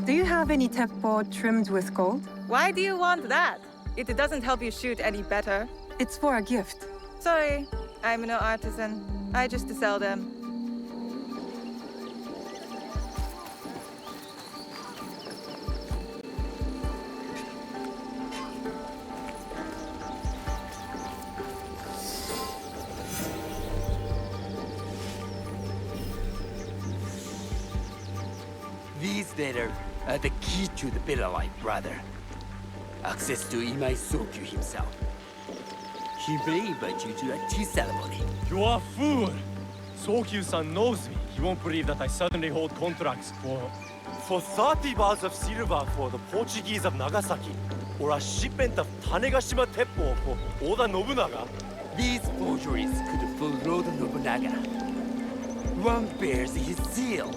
Do you have any teppo trimmed with gold? Why do you want that? It doesn't help you shoot any better. It's for a gift. Sorry, I'm no artisan. I just sell them. These letters are the key to the better life, brother. Access to Imai Sokyu himself. He may invite you to a tea ceremony. You are a fool! Sokyu-san knows me. He won't believe that I suddenly hold contracts for 30 bars of silver for the Portuguese of Nagasaki, or a shipment of Tanegashima Teppo for Oda Nobunaga. These forgeries could fool Lord Nobunaga. One bears his seal.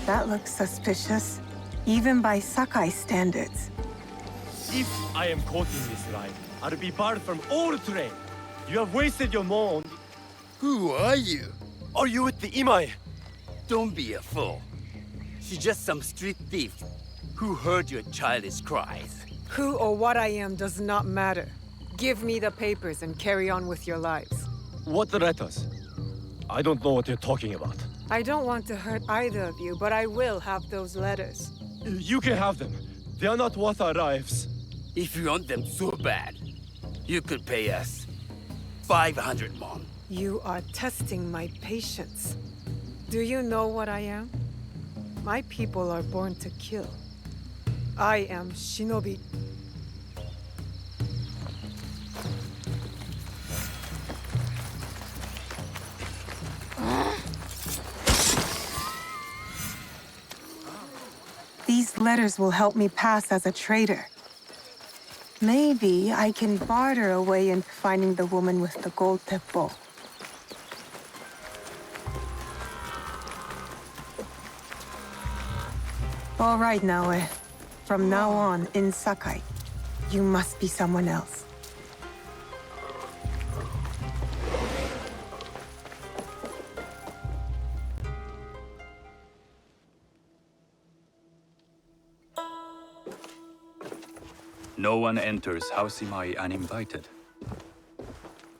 That looks suspicious, even by Sakai standards. If I am caught in this lie, I'll be barred from all trade. You have wasted your mon. Who are you? Are you with the Imai? Don't be a fool. She's just some street thief who heard your childish cries. Who or what I am does not matter. Give me the papers and carry on with your lives. What letters? I don't know what you're talking about. I don't want to hurt either of you, but I will have those letters. You can have them. They are not worth our lives. If you want them so bad, you could pay us 500 mon. You are testing my patience. Do you know what I am? My people are born to kill. I am Shinobi. These letters will help me pass as a trader. Maybe I can barter a way into finding the woman with the gold teppo. All right, Naoe. From now on, in Sakai, you must be someone else. No one enters House Imai uninvited.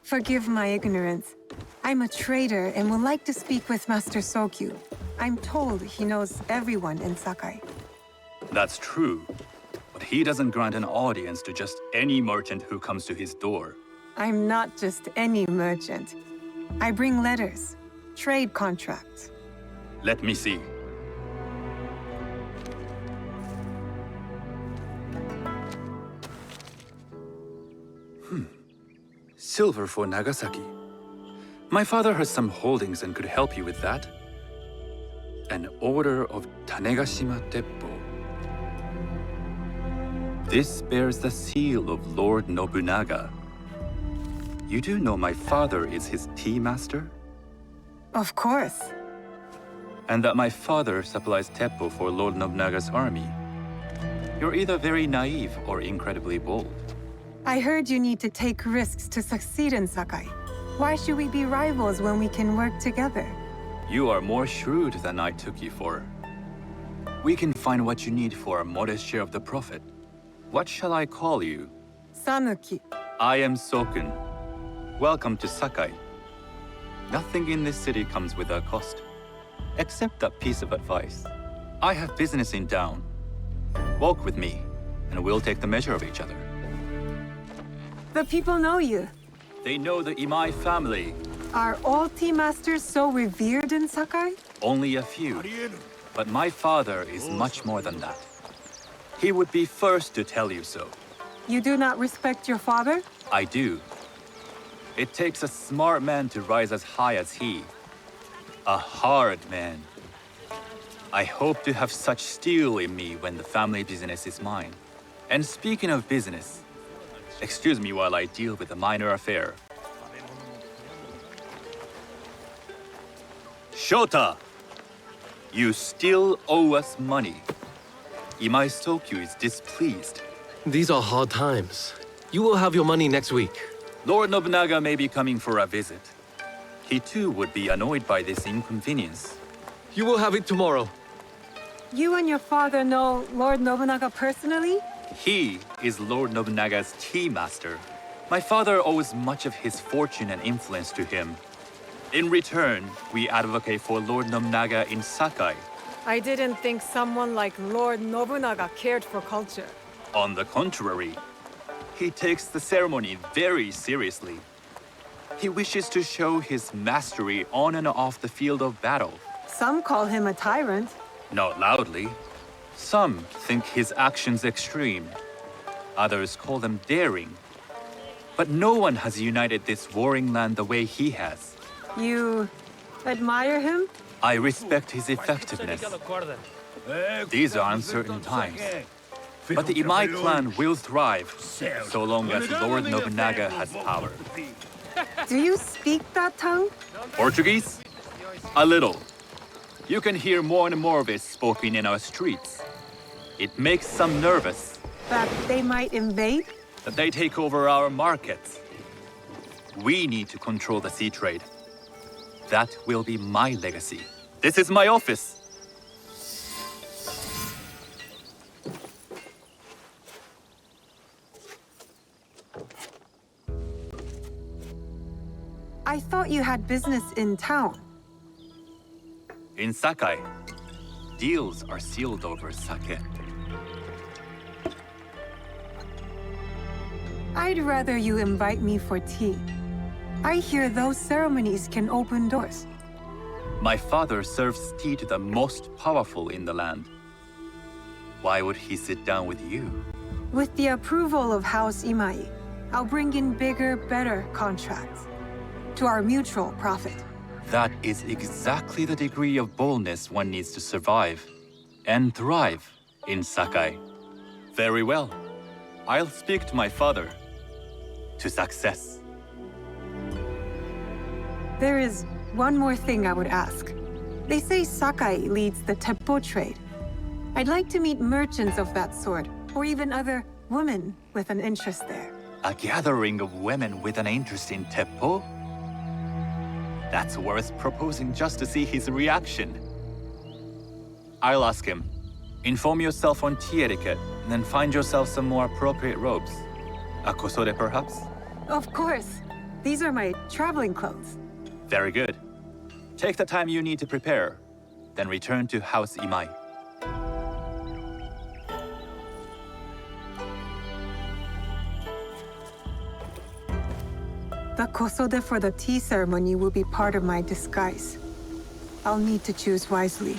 Forgive my ignorance. I'm a trader and would like to speak with Master Sokyu. I'm told he knows everyone in Sakai. That's true, but he doesn't grant an audience to just any merchant who comes to his door. I'm not just any merchant. I bring letters, trade contracts. Let me see. Silver for Nagasaki. My father has some holdings and could help you with that. An order of Tanegashima Teppo. This bears the seal of Lord Nobunaga. You do know my father is his tea master? Of course. And that my father supplies Teppo for Lord Nobunaga's army. You're either very naive or incredibly bold. I heard you need to take risks to succeed in Sakai. Why should we be rivals when we can work together? You are more shrewd than I took you for. We can find what you need for a modest share of the profit. What shall I call you? Sanuki. I am Sokun. Welcome to Sakai. Nothing in this city comes without cost. Except that piece of advice. I have business in town. Walk with me, and we'll take the measure of each other. The people know you. They know the Imai family. Are all tea masters so revered in Sakai? Only a few. But my father is much more than that. He would be first to tell you so. You do not respect your father? I do. It takes a smart man to rise as high as he. A hard man. I hope to have such steel in me when the family business is mine. And speaking of business, Excuse me while I deal with a minor affair. Shota! You still owe us money. Imai Sokyu is displeased. These are hard times. You will have your money next week. Lord Nobunaga may be coming for a visit. He too would be annoyed by this inconvenience. You will have it tomorrow. You and your father know Lord Nobunaga personally? He is Lord Nobunaga's tea master. My father owes much of his fortune and influence to him. In return, we advocate for Lord Nobunaga in Sakai. I didn't think someone like Lord Nobunaga cared for culture. On the contrary, he takes the ceremony very seriously. He wishes to show his mastery on and off the field of battle. Some call him a tyrant. Not loudly. Some think his actions extreme. Others call them daring. But no one has united this warring land the way he has. You admire him? I respect his effectiveness. These are uncertain times. But the Imai clan will thrive, so long as Lord Nobunaga has power. Do you speak that tongue? Portuguese? A little. You can hear more and more of it spoken in our streets. It makes some nervous. That they might invade? That they take over our markets. We need to control the sea trade. That will be my legacy. This is my office. I thought you had business in town. In Sakai, deals are sealed over sake. I'd rather you invite me for tea. I hear those ceremonies can open doors. My father serves tea to the most powerful in the land. Why would he sit down with you? With the approval of House Imai, I'll bring in bigger, better contracts. To our mutual profit. That is exactly the degree of boldness one needs to survive and thrive in Sakai. Very well. I'll speak to my father. To success. There is one more thing I would ask. They say Sakai leads the teppo trade. I'd like to meet merchants of that sort, or even other women with an interest there. A gathering of women with an interest in teppo? That's worth proposing just to see his reaction. I'll ask him. Inform yourself on tea etiquette, and then find yourself some more appropriate robes. A kosode, perhaps? Of course. These are my traveling clothes. Very good. Take the time you need to prepare, then return to House Imai. The kosode for the tea ceremony will be part of my disguise. I'll need to choose wisely.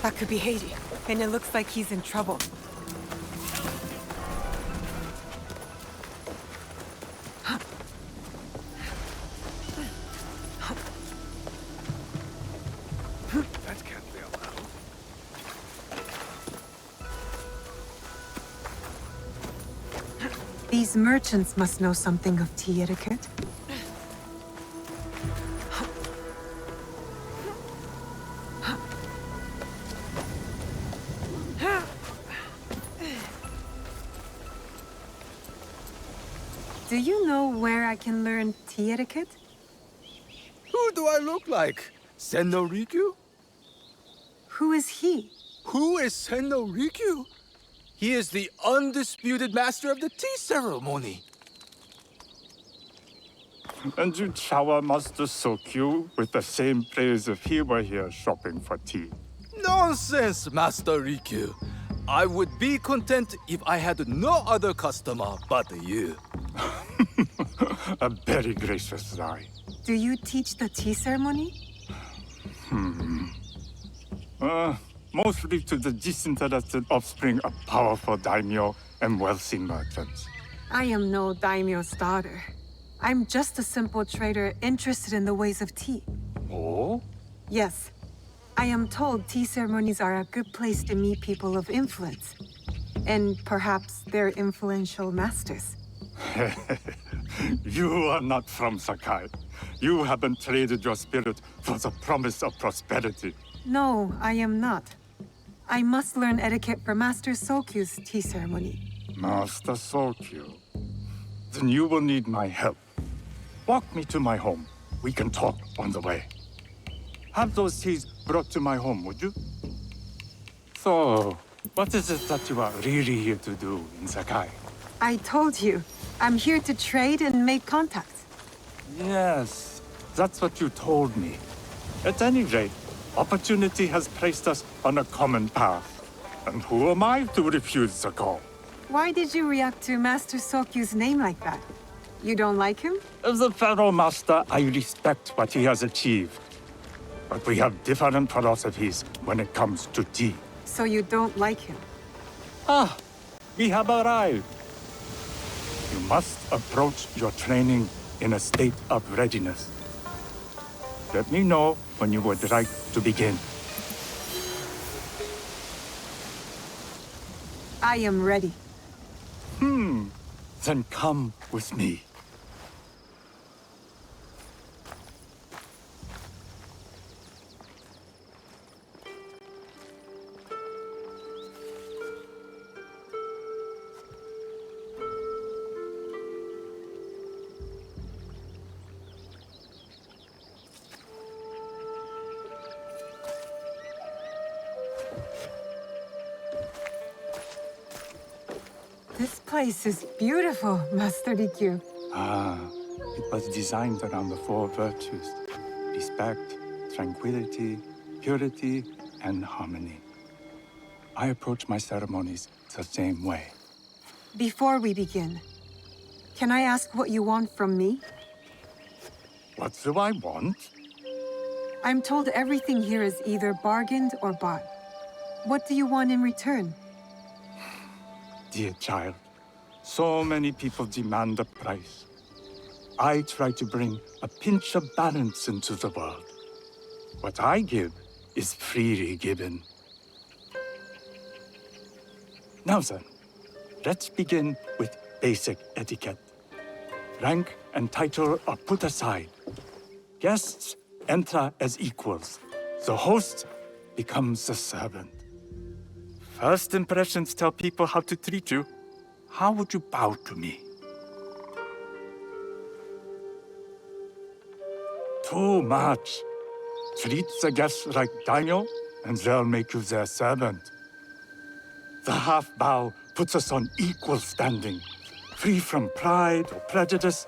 That could be Haiti, and it looks like he's in trouble. That can't be allowed. These merchants must know something of tea etiquette. Do you know where I can learn tea etiquette? Who do I look like? Senno Rikyu? Who is he? Who is Senno Rikyu? He is the undisputed master of the tea ceremony. And you shower Master Sokyu with the same praise if he were here shopping for tea. Nonsense, Master Rikyu. I would be content if I had no other customer but you. A very gracious lie. Do you teach the tea ceremony? Mostly to the disinterested offspring of powerful daimyo and wealthy merchants. I am no daimyo's daughter. I'm just a simple trader interested in the ways of tea. Oh? Yes. I am told tea ceremonies are a good place to meet people of influence. And perhaps their influential masters. You are not from Sakai. You haven't traded your spirit for the promise of prosperity. No, I am not. I must learn etiquette for Master Sokyu's tea ceremony. Master Sokyu. Then you will need my help. Walk me to my home. We can talk on the way. Have those teas brought to my home, would you? So, what is it that you are really here to do in Sakai? I told you, I'm here to trade and make contacts. Yes, that's what you told me. At any rate, opportunity has placed us on a common path. And who am I to refuse the call? Why did you react to Master Sokyu's name like that? You don't like him? As a Pharaoh Master, I respect what he has achieved. But we have different philosophies when it comes to tea. So you don't like him? Ah, we have arrived. You must approach your training in a state of readiness. Let me know when you would like to begin. I am ready. Then come with me. This place is beautiful, Master Rikyu. Ah, it was designed around the four virtues: respect, tranquility, purity, and harmony. I approach my ceremonies the same way. Before we begin, can I ask what you want from me? What do I want? I'm told everything here is either bargained or bought. What do you want in return? Dear child, so many people demand a price. I try to bring a pinch of balance into the world. What I give is freely given. Now then, let's begin with basic etiquette. Rank and title are put aside. Guests enter as equals. The host becomes the servant. First impressions tell people how to treat you. How would you bow to me? Too much. Treat the guests like daimyo, and they'll make you their servant. The half bow puts us on equal standing, free from pride or prejudice.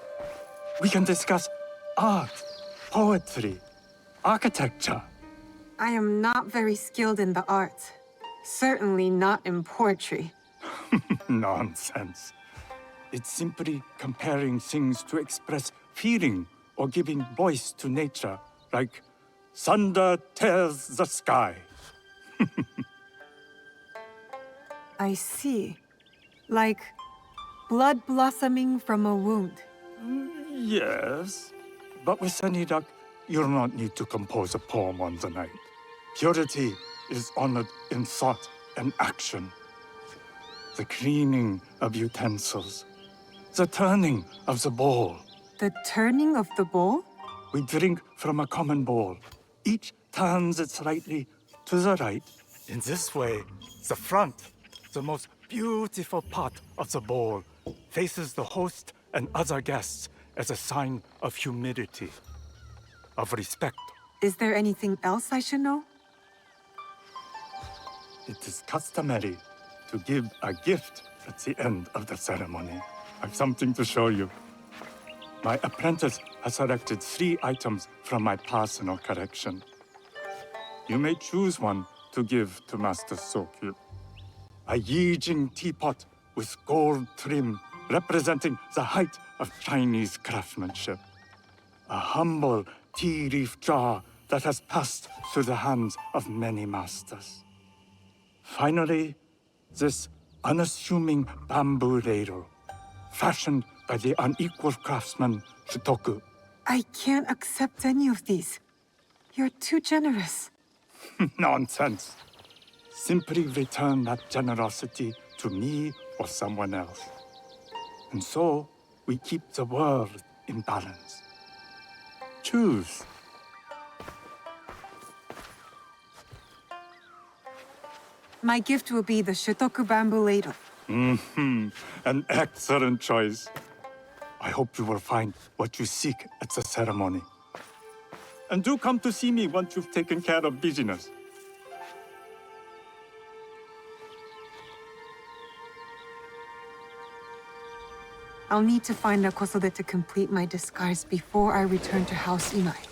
We can discuss art, poetry, architecture. I am not very skilled in the arts. Certainly not in poetry. Nonsense. It's simply comparing things to express feeling or giving voice to nature, like thunder tears the sky. I see. Like blood blossoming from a wound. Yes, but with any luck, you'll not need to compose a poem on the night. Purity is honored in thought and action. The cleaning of utensils, the turning of the bowl. The turning of the bowl? We drink from a common bowl. Each turns it slightly to the right. In this way, the front, the most beautiful part of the bowl, faces the host and other guests as a sign of humility, of respect. Is there anything else I should know? It is customary to give a gift at the end of the ceremony. I've something to show you. My apprentice has selected 3 items from my personal collection. You may choose one to give to Master Sokyu. A Yijing teapot with gold trim representing the height of Chinese craftsmanship. A humble tea leaf jar that has passed through the hands of many masters. Finally, this unassuming bamboo ladle, fashioned by the unequal craftsman Shitoku. I can't accept any of these. You're too generous. Nonsense. Simply return that generosity to me or someone else. And so, we keep the world in balance. Choose. My gift will be the Shitoku bamboo ladle. An excellent choice. I hope you will find what you seek at the ceremony. And do come to see me once you've taken care of business. I'll need to find a Kosode to complete my disguise before I return to House Imai.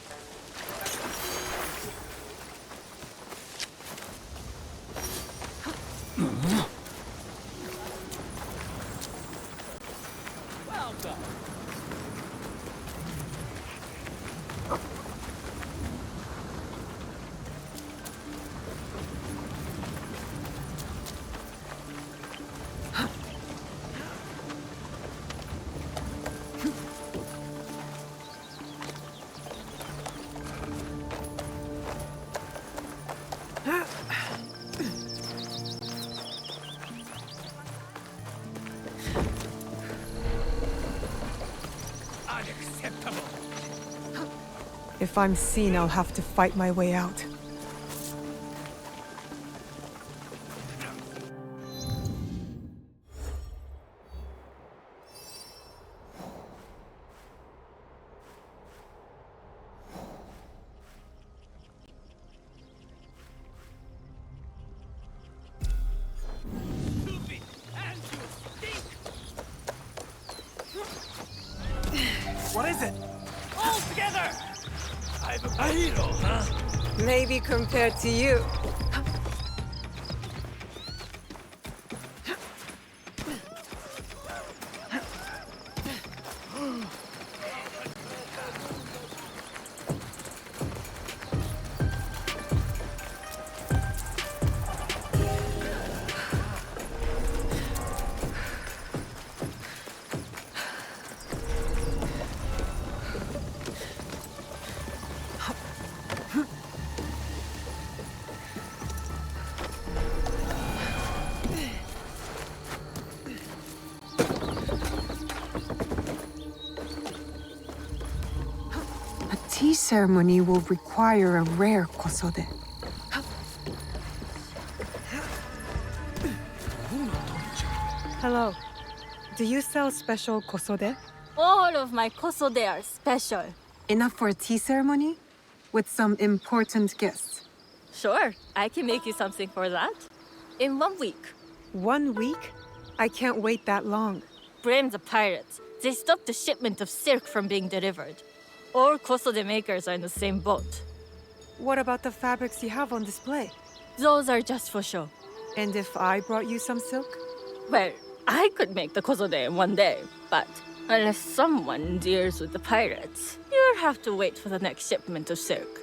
If I'm seen, I'll have to fight my way out. What is it? All together! I'm a hero, huh? Maybe compared to you. Tea ceremony will require a rare Kosode. Hello. Do you sell special Kosode? All of my kosode are special. Enough for a tea ceremony? With some important guests. Sure, I can make you something for that. In 1 week. 1 week? I can't wait that long. Blame the pirates. They stopped the shipment of silk from being delivered. All kosode makers are in the same boat. What about the fabrics you have on display? Those are just for show. And if I brought you some silk? Well, I could make the kosode in 1 day, but unless someone deals with the pirates, you'll have to wait for the next shipment of silk.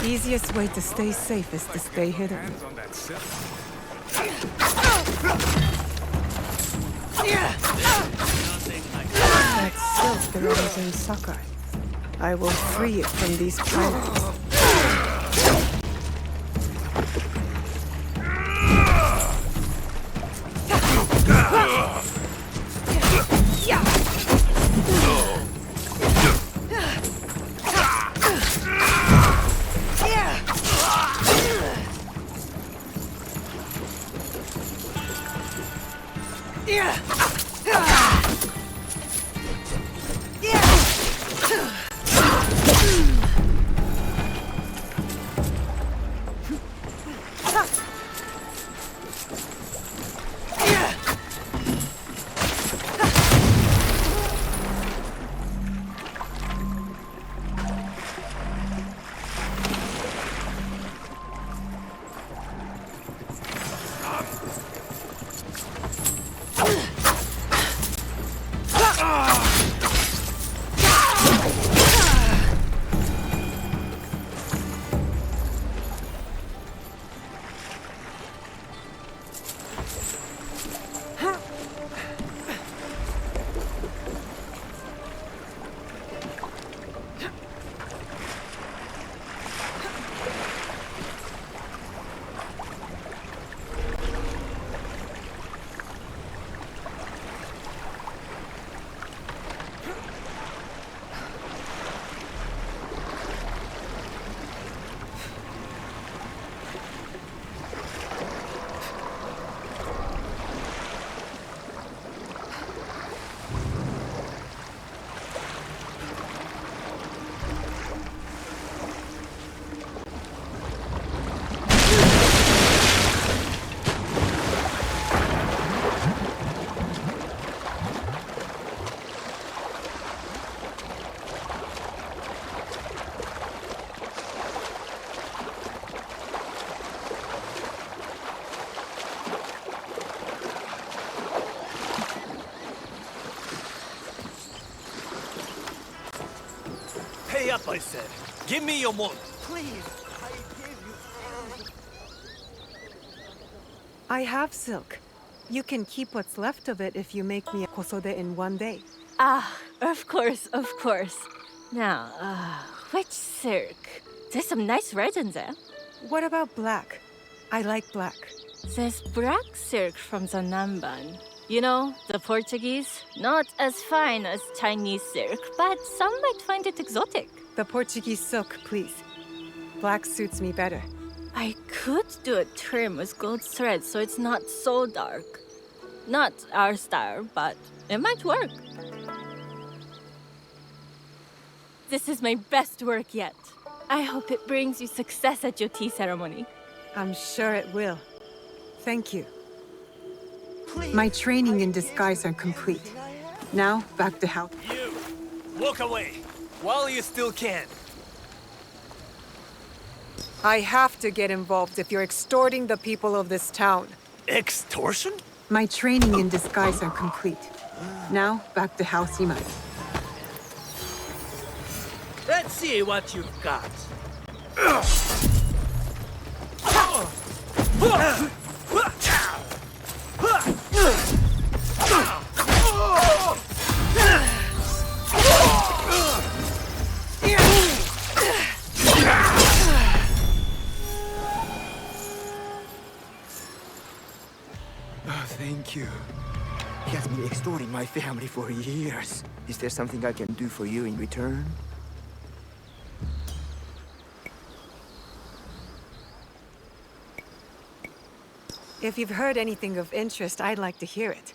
Easiest way to stay safe is to stay hidden. That silk belongs in Sakai. I will free it from these pirates. Pay up, I said. Give me your money. I have silk. You can keep what's left of it if you make me a kosode in one day. Ah, of course, of course. Now, which silk? There's some nice red in there. What about black? I like black. There's black silk from the Namban. You know, the Portuguese. Not as fine as Chinese silk, but some might find it exotic. The Portuguese silk, please. Black suits me better. I could do a trim with gold thread so it's not so dark. Not our style, but it might work. This is my best work yet. I hope it brings you success at your tea ceremony. I'm sure it will. Thank you. My training in disguise are complete. Now, back to house. You! Walk away! While you still can. I have to get involved if you're extorting the people of this town. Extortion? My training in disguise are complete. Now, back to House Imai. Let's see what you've got. Thank you. He has been extorting my family for years. Is there something I can do for you in return? If you've heard anything of interest, I'd like to hear it.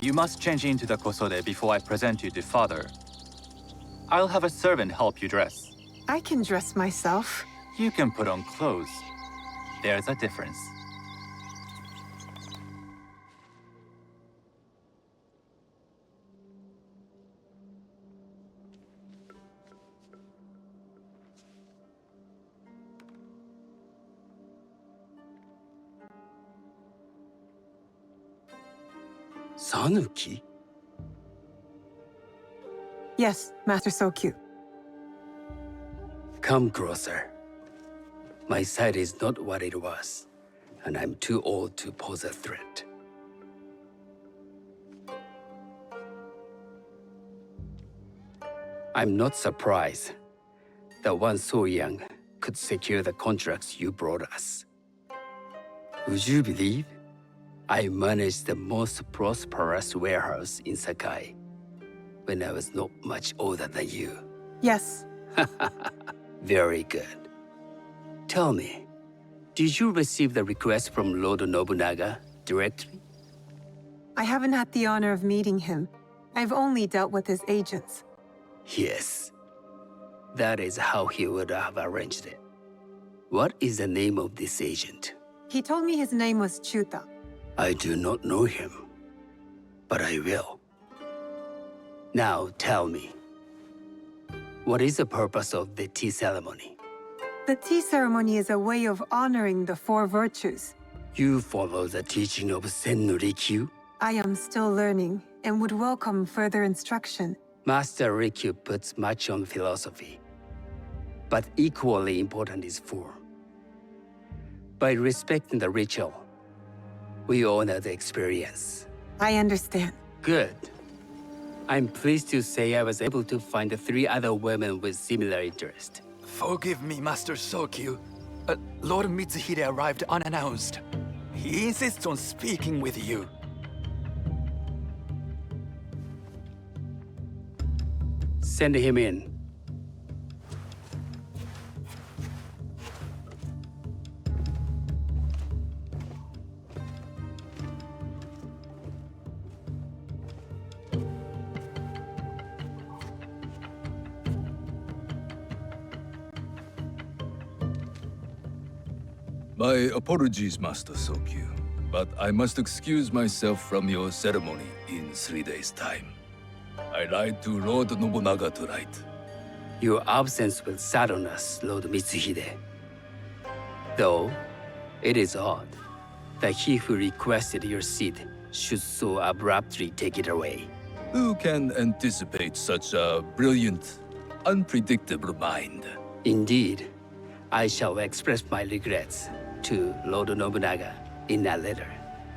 You must change into the kosode before I present you to father. I'll have a servant help you dress. I can dress myself. You can put on clothes. There's a difference. Sanuki? Yes, Master Sokyu. Come closer. My sight is not what it was, and I'm too old to pose a threat. I'm not surprised that one so young could secure the contracts you brought us. Would you believe I managed the most prosperous warehouse in Sakai when I was not much older than you? Yes. Very good. Tell me, did you receive the request from Lord Nobunaga directly? I haven't had the honor of meeting him. I've only dealt with his agents. Yes. That is how he would have arranged it. What is the name of this agent? He told me his name was Chuta. I do not know him, but I will. Now tell me, what is the purpose of the tea ceremony? The tea ceremony is a way of honoring the four virtues. You follow the teaching of Sen no Rikyu? I am still learning and would welcome further instruction. Master Rikyu puts much on philosophy, but equally important is form. By respecting the ritual, we honor the experience. I understand. Good. I'm pleased to say I was able to find 3 other women with similar interest. Forgive me, Master Sokyu. Lord Mitsuhide arrived unannounced. He insists on speaking with you. Send him in. My apologies, Master Sokyu, but I must excuse myself from your ceremony in 3 days' time. I lied to Lord Nobunaga tonight. Your absence will sadden us, Lord Mitsuhide. Though, it is odd that he who requested your seat should so abruptly take it away. Who can anticipate such a brilliant, unpredictable mind? Indeed, I shall express my regrets to Lord Nobunaga in a letter.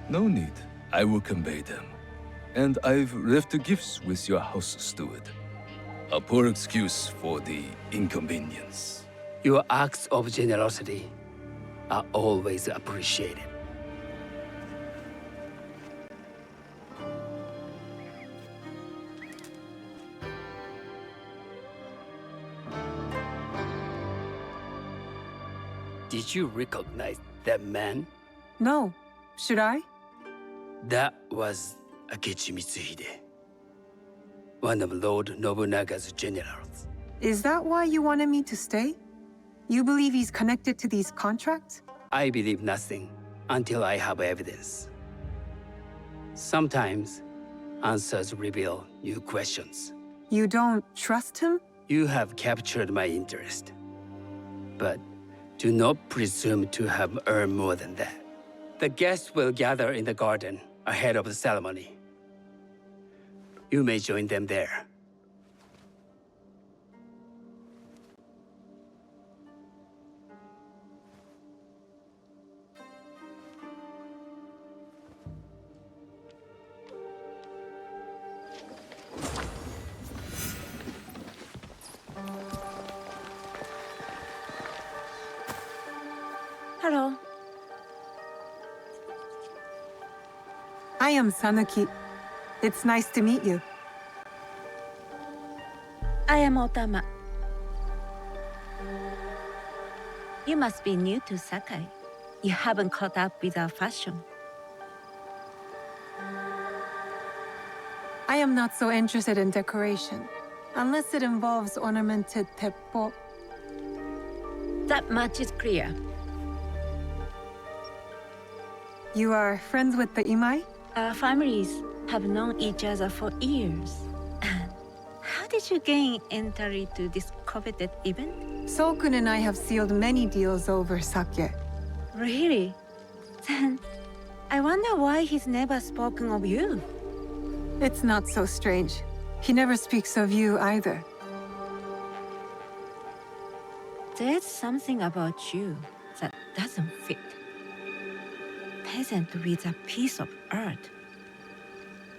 No need. I will convey them. And I've left the gifts with your house steward. A poor excuse for the inconvenience. Your acts of generosity are always appreciated. Did you recognize that man? No. Should I? That was Akechi Mitsuhide, one of Lord Nobunaga's generals. Is that why you wanted me to stay? You believe he's connected to these contracts? I believe nothing until I have evidence. Sometimes, answers reveal new questions. You don't trust him? You have captured my interest. But do not presume to have earned more than that. The guests will gather in the garden ahead of the ceremony. You may join them there. Hello. I am Sanuki. It's nice to meet you. I am Otama. You must be new to Sakai. You haven't caught up with our fashion. I am not so interested in decoration, unless it involves ornamented teppo. That much is clear. You are friends with the Imai? Our families have known each other for years. How did you gain entry to this coveted event? Sokun and I have sealed many deals over sake. Really? Then I wonder why he's never spoken of you. It's not so strange. He never speaks of you either. There's something about you that doesn't fit. Peasant with a piece of earth.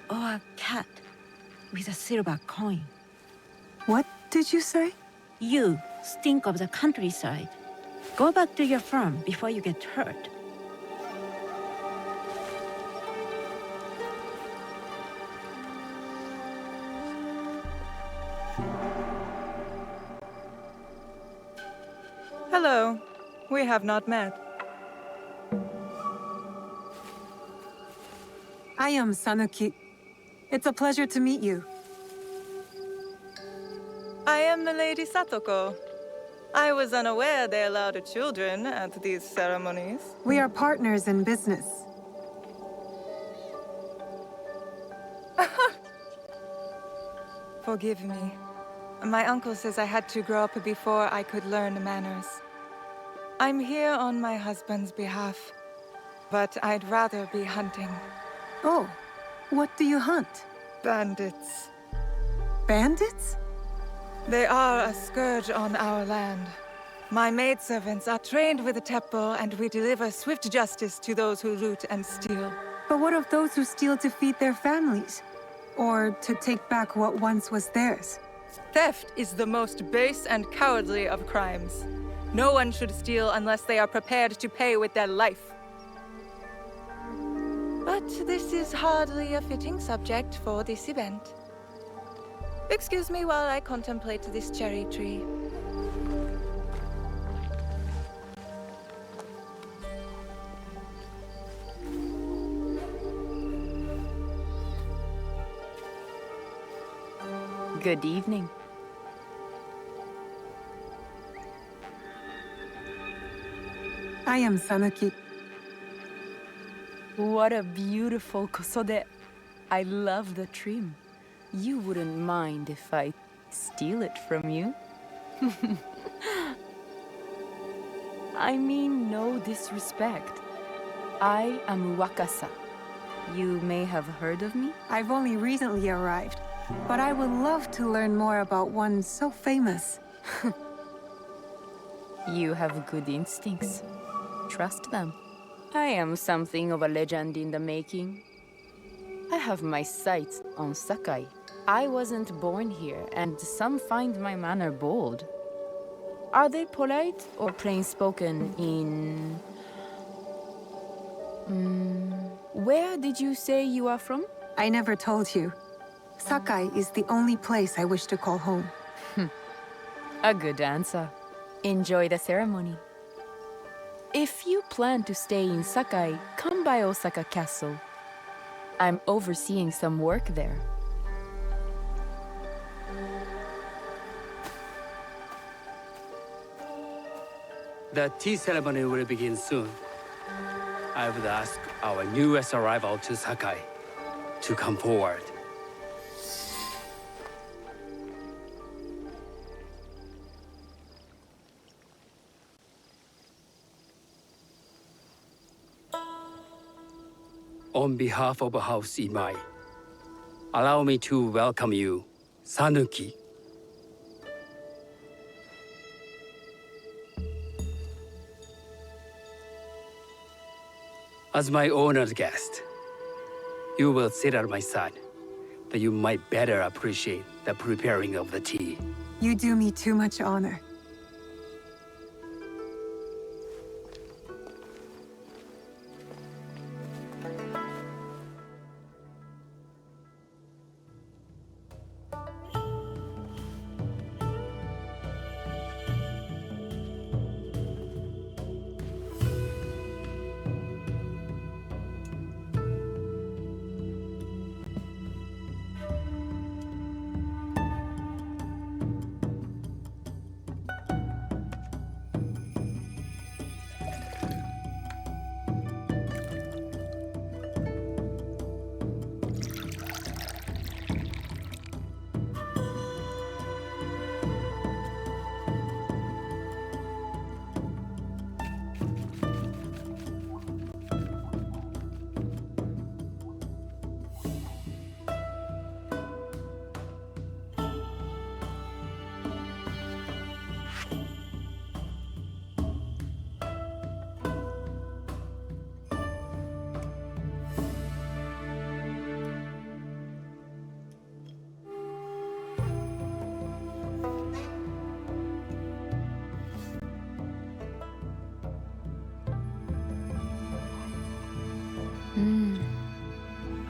Or a cat with a silver coin. What did you say? You stink of the countryside. Go back to your farm before you get hurt. Hello. We have not met. I am Sanuki. It's a pleasure to meet you. I am the Lady Satoko. I was unaware they allowed children at these ceremonies. We are partners in business. Forgive me. My uncle says I had to grow up before I could learn manners. I'm here on my husband's behalf, but I'd rather be hunting. Oh, what do you hunt? Bandits. Bandits? They are a scourge on our land. My maidservants are trained with the Teppo, and we deliver swift justice to those who loot and steal. But what of those who steal to feed their families? Or to take back what once was theirs? Theft is the most base and cowardly of crimes. No one should steal unless they are prepared to pay with their life. But this is hardly a fitting subject for this event. Excuse me while I contemplate this cherry tree. Good evening. I am Sanuki. What a beautiful kosode. I love the trim. You wouldn't mind if I steal it from you? I mean no disrespect. I am WAKASA. You may have heard of me? I've only recently arrived, but I would love to learn more about one so famous. You have good instincts. Trust them. I am something of a legend in the making. I have my sights on Sakai. I wasn't born here, and some find my manner bold. Are they polite or plain-spoken in... Where did you say you are from? I never told you. Sakai is the only place I wish to call home. A good answer. Enjoy the ceremony. If you plan to stay in Sakai, come by Osaka Castle. I'm overseeing some work there. The tea ceremony will begin soon. I would ask our newest arrival to Sakai to come forward. On behalf of House Imai, allow me to welcome you, Sanuki. As my honored guest, you will sit at my side, that you might better appreciate the preparing of the tea. You do me too much honor.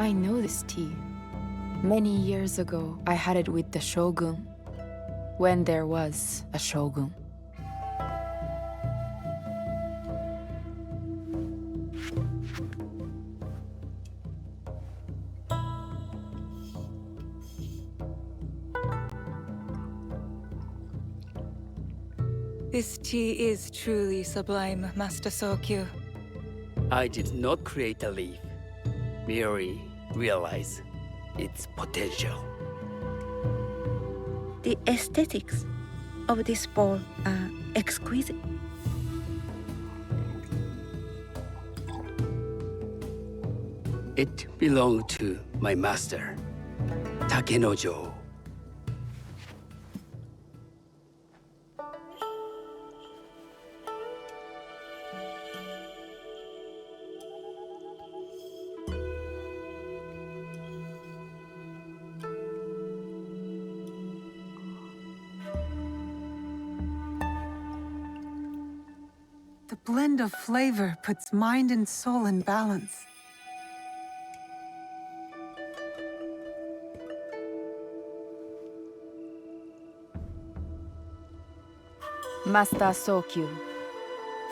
I know this tea. Many years ago, I had it with the Shogun. When there was a Shogun. This tea is truly sublime, Master Sokyu. I did not create a leaf, merely realize its potential. The aesthetics of this bowl are exquisite. It belonged to my master, Takenojo. The blend of flavor puts mind and soul in balance. Master Sokyu,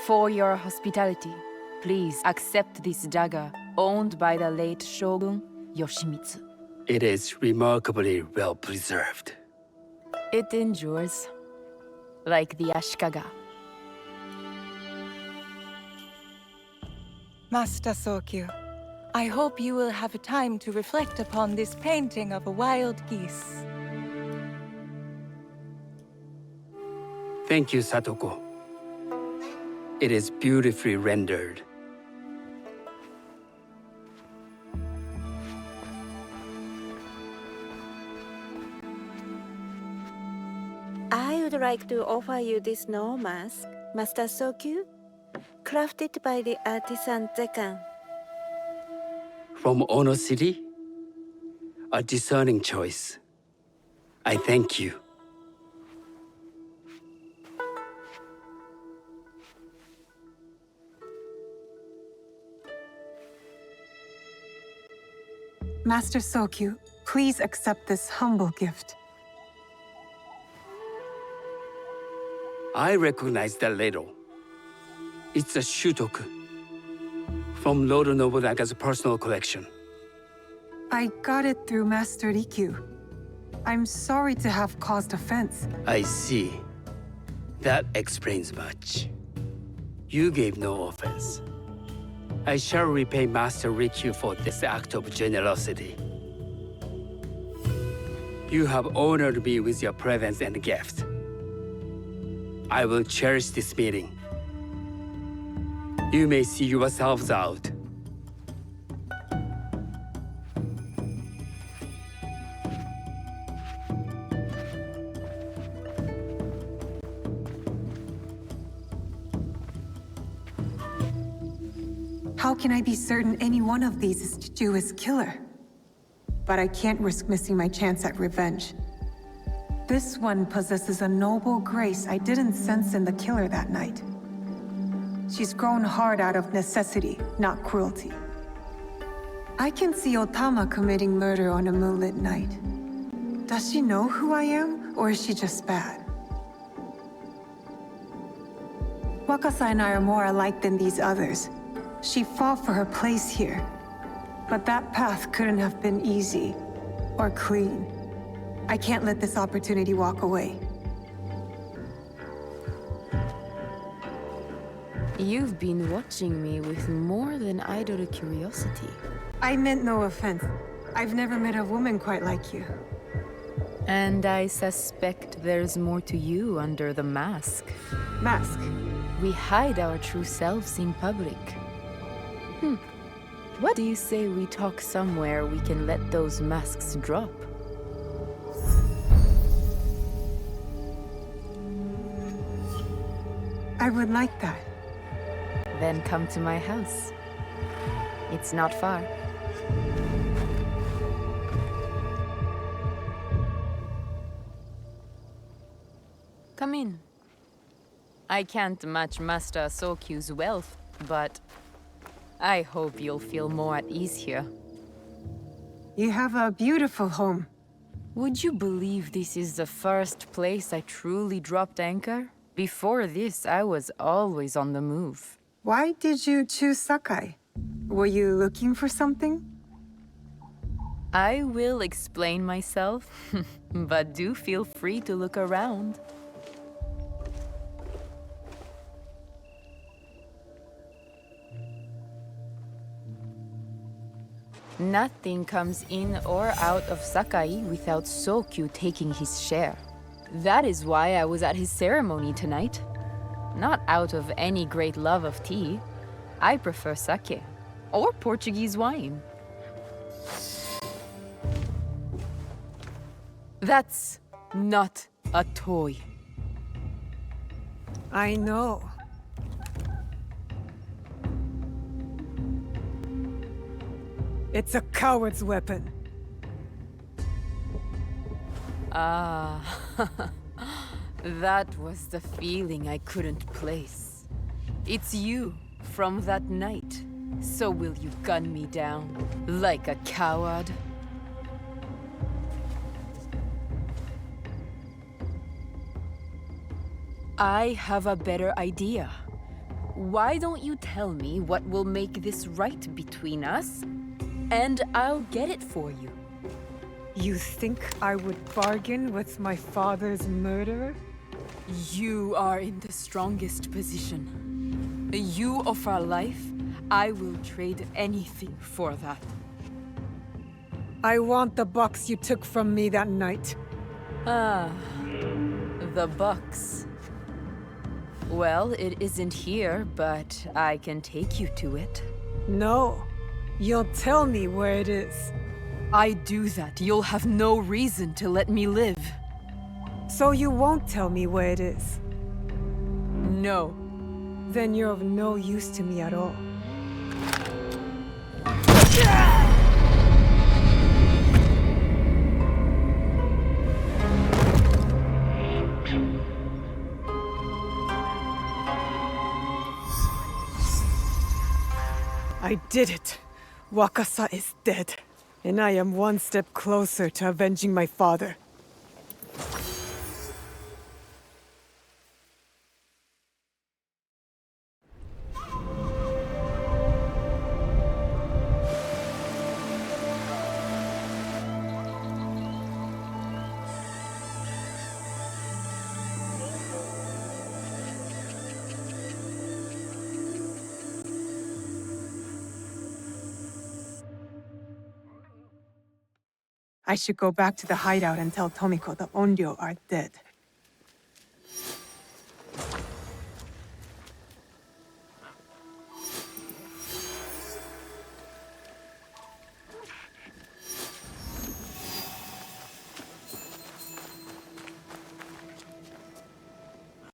for your hospitality, please accept this dagger owned by the late Shogun Yoshimitsu. It is remarkably well preserved. It endures, like the Ashikaga. Master Sokyu, I hope you will have time to reflect upon this painting of a wild geese. Thank you, Satoko. It is beautifully rendered. I would like to offer you this snow mask, Master Sokyu, crafted by the artisan Zekan. From Ono City? A discerning choice. I thank you. Master Sokyu, please accept this humble gift. I recognize that ladle. It's a shutoku from Lord Nobunaga's personal collection. I got it through Master Rikyu. I'm sorry to have caused offense. I see. That explains much. You gave no offense. I shall repay Master Rikyu for this act of generosity. You have honored me with your presence and gift. I will cherish this meeting. You may see yourselves out. How can I be certain any one of these is Chichua's killer? But I can't risk missing my chance at revenge. This one possesses a noble grace I didn't sense in the killer that night. She's grown hard out of necessity, not cruelty. I can see Otama committing murder on a moonlit night. Does she know who I am, or is she just bad? Wakasa and I are more alike than these others. She fought for her place here. But that path couldn't have been easy, or clean. I can't let this opportunity walk away. You've been watching me with more than idle curiosity. I meant no offense. I've never met a woman quite like you. And I suspect there's more to you under the mask. Mask? We hide our true selves in public. What do you say we talk somewhere we can let those masks drop? I would like that. Then come to my house. It's not far. Come in. I can't match Master Sokyu's wealth, but I hope you'll feel more at ease here. You have a beautiful home. Would you believe this is the first place I truly dropped anchor? Before this, I was always on the move. Why did you choose Sakai? Were you looking for something? I will explain myself, but do feel free to look around. Nothing comes in or out of Sakai without Sokyu taking his share. That is why I was at his ceremony tonight. Not out of any great love of tea. I prefer sake, or Portuguese wine. That's not a toy. I know. It's a coward's weapon. Ah, that was the feeling I couldn't place. It's you from that night. So will you gun me down like a coward? I have a better idea. Why don't you tell me what will make this right between us? And I'll get it for you. You think I would bargain with my father's murderer? You are in the strongest position. You offer life, I will trade anything for that. I want the box you took from me that night. Ah, the box. Well, it isn't here, but I can take you to it. No. You'll tell me where it is. I do that, you'll have no reason to let me live. So you won't tell me where it is? No. Then you're of no use to me at all. I did it. WAKASA is dead, and I am one step closer to avenging my father. I should go back to the hideout and tell Tomiko the Onryo are dead.